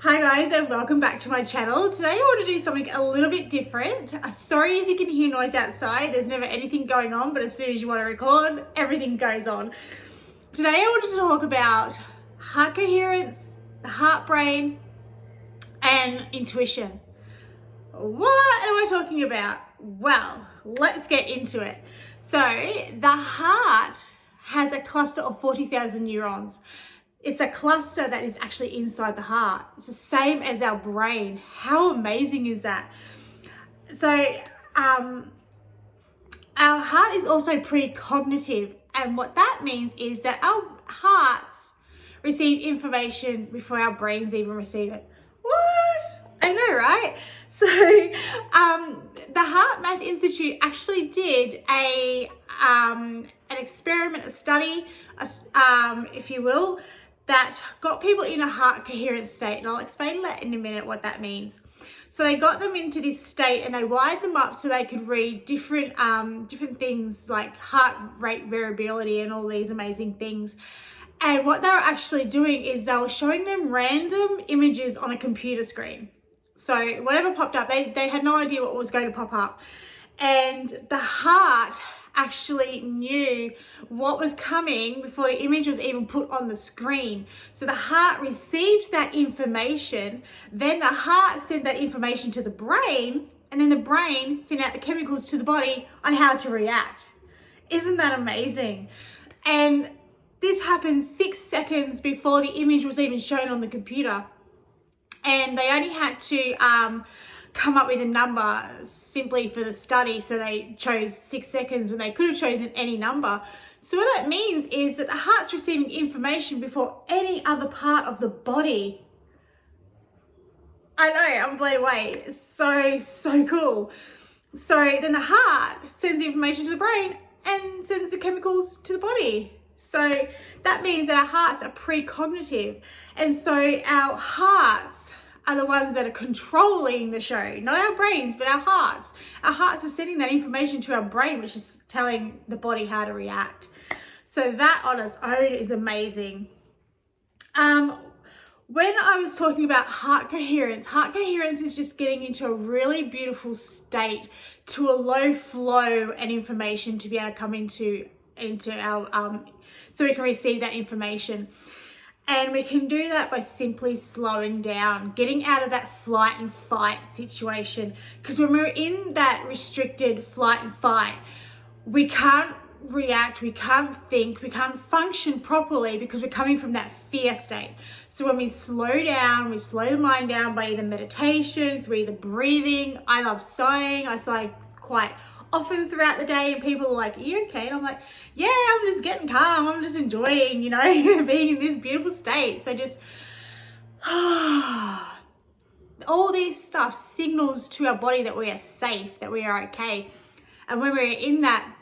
Hi guys, and welcome back to my channel. Today I want to do something a little bit different. Sorry if you can hear noise outside. There's never anything going on, but as soon as you want to record, everything goes on. Today I wanted to talk about heart coherence, the heart brain, and intuition. What am I talking about? Well, let's get into it. So the heart has a cluster of 40,000 neurons. It's a cluster that is actually inside the heart. It's the same as our brain. How amazing is that? So our heart is also precognitive. And what that means is that our hearts receive information before our brains even receive it. What? I know, right? So the Heart Math Institute actually did an experiment, a study, if you will, that got people in a heart coherent state. And I'll explain that in a minute what that means. So they got them into this state and they wired them up so they could read different things like heart rate variability and all these amazing things. And what they were actually doing is they were showing them random images on a computer screen. So whatever popped up, they had no idea what was going to pop up. And the heart actually knew what was coming before the image was even put on the screen. So the heart received that information, then the heart sent that information to the brain, and then the brain sent out the chemicals to the body on how to react. Isn't that amazing? And this happened 6 seconds before the image was even shown on the computer. And they only had to come up with a number simply for the study. So they chose 6 seconds when they could have chosen any number. So what that means is that the heart's receiving information before any other part of the body. I know, I'm blown away. It's so cool. So then the heart sends the information to the brain and sends the chemicals to the body. So that means that our hearts are precognitive. And so our hearts are the ones that are controlling the show, not our brains, but our hearts. Our hearts are sending that information to our brain, which is telling the body how to react. So that on its own is amazing. When I was talking about heart coherence is just getting into a really beautiful state, to a low flow and information to be able to come into our, so we can receive that information. And we can do that by simply slowing down, getting out of that flight and fight situation. Because when we're in that restricted flight and fight, we can't react, we can't think, we can't function properly because we're coming from that fear state. So when we slow down, we slow the mind down by either meditation, through either breathing. I love sighing. I sigh quite often throughout the day, and people are like, "Are you okay?" And I'm like, "Yeah, I'm just getting calm. I'm just enjoying, being in this beautiful state." So just all this stuff signals to our body that we are safe, that we are okay. And when we're in that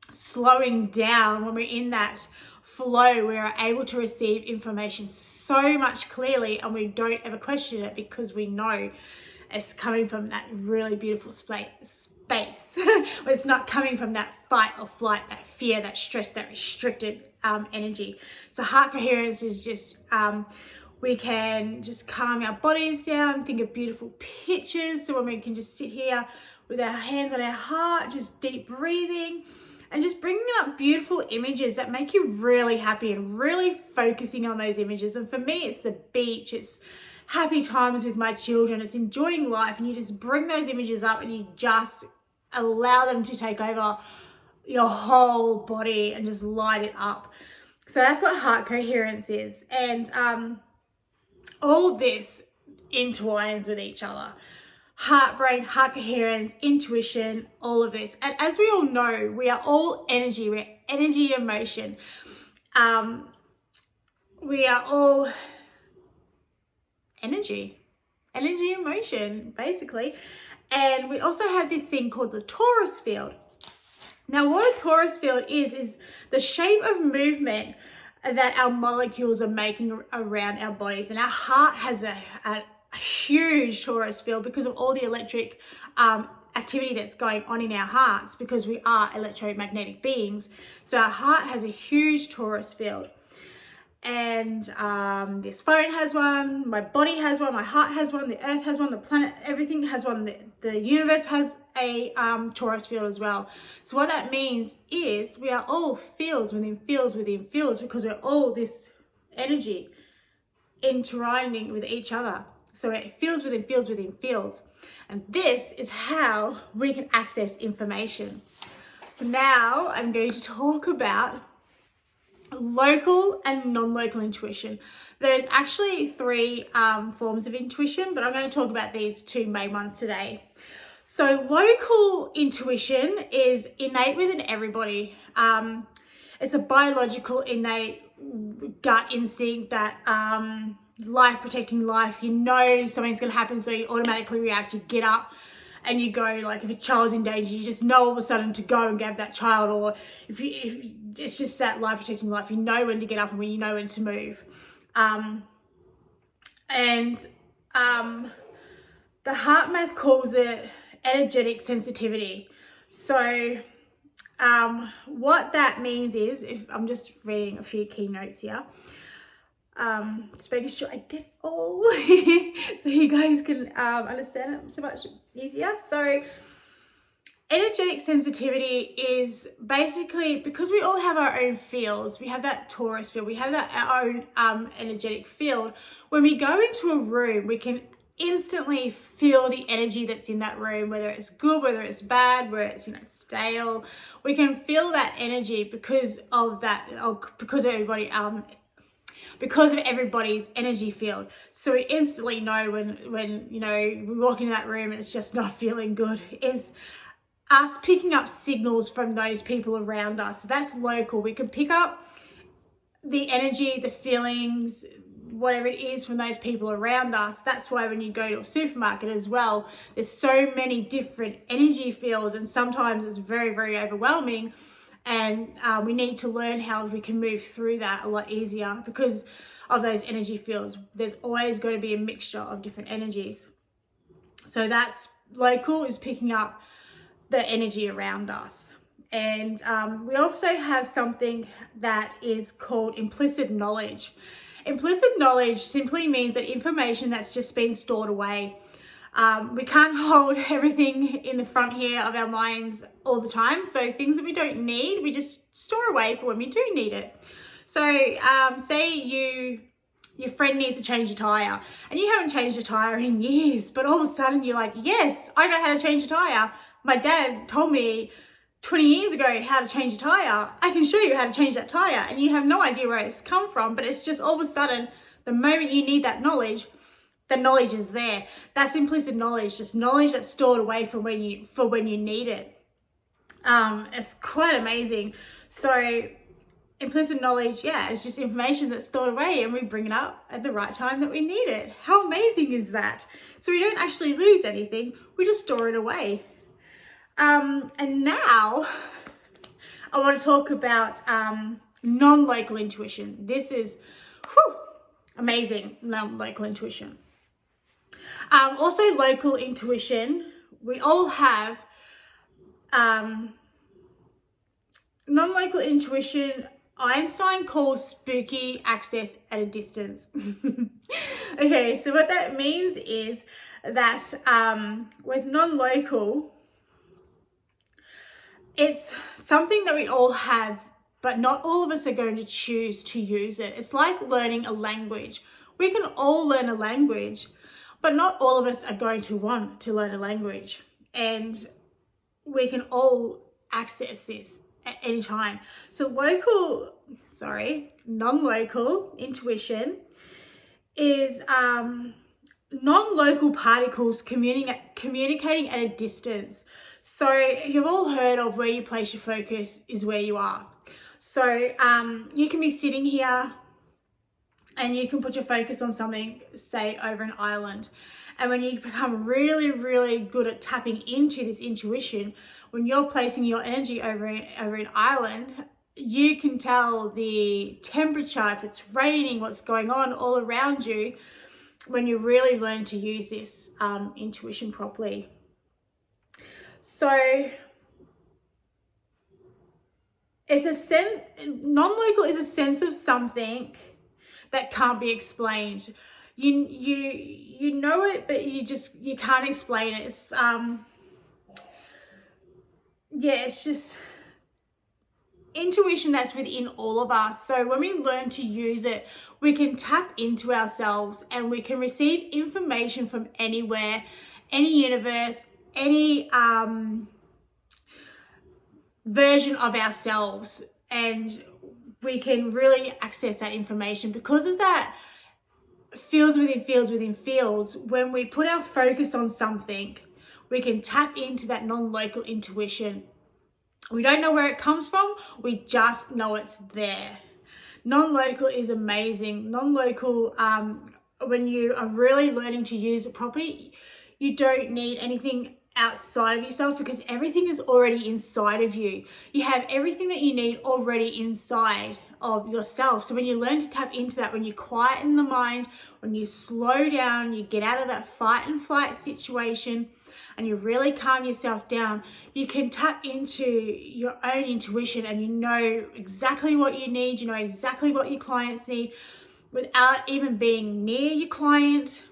slowing down, when we're in that flow, we are able to receive information so much clearly, and we don't ever question it because we know it's coming from that really beautiful space. It's not coming from that fight or flight, that fear, that stress, that restricted energy. So heart coherence is just, we can just calm our bodies down, think of beautiful pictures. So when we can just sit here with our hands on our heart, just deep breathing, and just bringing up beautiful images that make you really happy, and really focusing on those images. And for me, it's the beach, it's happy times with my children, it's enjoying life, and you just bring those images up and you just allow them to take over your whole body and just light it up. So that's what heart coherence is. And all this intertwines with each other. Heart, brain, heart coherence, intuition, all of this. And as we all know, we are all energy. We're energy and motion. We are all energy and motion, basically. And we also have this thing called the torus field. Now, what a torus field is the shape of movement that our molecules are making around our bodies. And our heart has a huge torus field because of all the electric activity that's going on in our hearts, because we are electromagnetic beings. So our heart has a huge torus field. and this phone has one, my body has one, my heart has one, the earth has one, the planet, everything has one, the universe has a torus field as well. So what that means is we are all fields within fields within fields, because we're all this energy intertwining with each other. So it fields within fields within fields. And this is how we can access information. So now I'm going to talk about local and non-local intuition. There's actually three forms of intuition, but I'm going to talk about these two main ones today. So local intuition is innate within everybody. It's a biological innate gut instinct that life protecting life. You know something's going to happen, so you automatically react. You get up and you go, like if a child's in danger, you just know all of a sudden to go and grab that child. Or if it's just that life protecting life, you know when to get up and when you know when to move. The heart math calls it energetic sensitivity. So what that means is, if I'm just reading a few key notes here, just making sure I get all so you guys can understand it so much easier. So energetic sensitivity is basically, because we all have our own fields, we have that torus field, we have that our own energetic field. When we go into a room, we can instantly feel the energy that's in that room, whether it's good, whether it's bad, whether it's stale. We can feel that energy because of that, because of everybody's energy field. So we instantly know when we walk into that room and it's just not feeling good. It's us picking up signals from those people around us. So that's local. We can pick up the energy, the feelings, whatever it is from those people around us. That's why when you go to a supermarket as well, there's so many different energy fields, and sometimes it's very, very overwhelming. And we need to learn how we can move through that a lot easier because of those energy fields. There's always going to be a mixture of different energies. So that's local, is picking up the energy around us. And we also have something that is called implicit knowledge. Implicit knowledge simply means that information that's just been stored away. We can't hold everything in the front here of our minds all the time. So things that we don't need, we just store away for when we do need it. So say your friend needs to change a tire and you haven't changed a tire in years, but all of a sudden you're like, yes, I know how to change a tire. My dad told me 20 years ago how to change a tire. I can show you how to change that tire, and you have no idea where it's come from, but it's just all of a sudden, the moment you need that knowledge, the knowledge is there. That's implicit knowledge, just knowledge that's stored away for when you need it. It's quite amazing. So implicit knowledge, yeah, it's just information that's stored away and we bring it up at the right time that we need it. How amazing is that? So we don't actually lose anything, we just store it away. And now I want to talk about non-local intuition. This is amazing, non-local intuition. Also local intuition, we all have non-local intuition. Einstein calls spooky access at a distance. Okay, so what that means is that with non-local, it's something that we all have, but not all of us are going to choose to use it. It's like learning a language. We can all learn a language, but not all of us are going to want to learn a language. And we can all access this at any time. So non-local intuition is non-local particles communicating at a distance. So you've all heard of where you place your focus is where you are. So you can be sitting here and you can put your focus on something, say over an island. And when you become really, really good at tapping into this intuition, when you're placing your energy over an island, you can tell the temperature, if it's raining, what's going on all around you, when you really learn to use this intuition properly. So non-local is a sense of something that can't be explained. You know it, but you can't explain it. It's it's just intuition that's within all of us. So when we learn to use it, we can tap into ourselves and we can receive information from anywhere, any universe, any version of ourselves, and we can really access that information. Because of that fields within fields within fields, when we put our focus on something, we can tap into that non-local intuition. We don't know where it comes from, we just know it's there. Non-local is amazing. Non-local, when you are really learning to use it properly, you don't need anything outside of yourself, because everything is already inside of you. You have everything that you need already inside of yourself. So when you learn to tap into that, when you quieten the mind, when you slow down, you get out of that fight and flight situation, and you really calm yourself down, you can tap into your own intuition, and you know exactly what you need, you know exactly what your clients need, without even being near your client.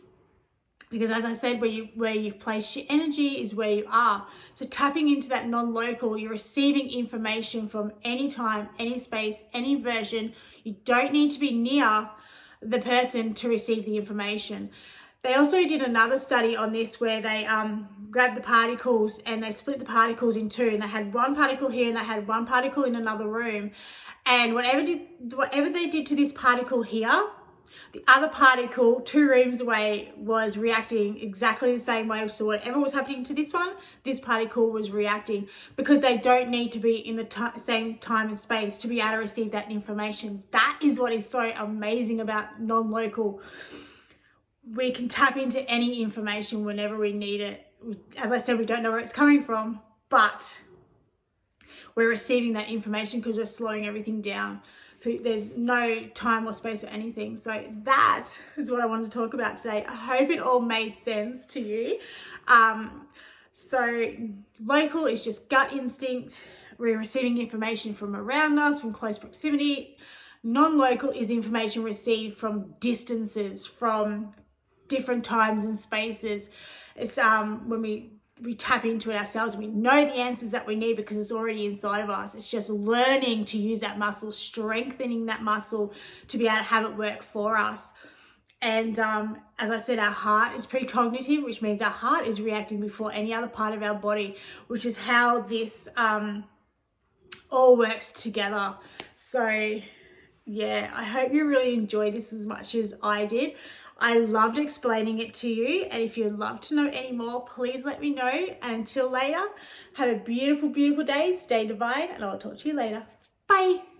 Because as I said, where you've placed your energy is where you are. So tapping into that non-local, you're receiving information from any time, any space, any version. You don't need to be near the person to receive the information. They also did another study on this where they grabbed the particles and they split the particles in two, and they had one particle here and they had one particle in another room. And whatever they did to this particle here, the other particle 2 rooms away was reacting exactly the same way. So whatever was happening to this one, this particle was reacting, because they don't need to be in the same time and space to be able to receive that information. That is what is so amazing about non-local. We can tap into any information whenever we need it. As I said, we don't know where it's coming from, but we're receiving that information because we're slowing everything down. So there's no time or space or anything. So that is what I wanted to talk about today. I hope it all made sense to you. So local is just gut instinct. We're receiving information from around us, from close proximity. Non-local is information received from distances, from different times and spaces. It's when we tap into it ourselves, we know the answers that we need because it's already inside of us. It's just learning to use that muscle, strengthening that muscle to be able to have it work for us. And as I said, our heart is precognitive, which means our heart is reacting before any other part of our body, which is how this all works together. So yeah, I hope you really enjoyed this as much as I did. I loved explaining it to you, and if you'd love to know any more, please let me know. And until later, have a beautiful, beautiful day. Stay divine, and I'll talk to you later. Bye.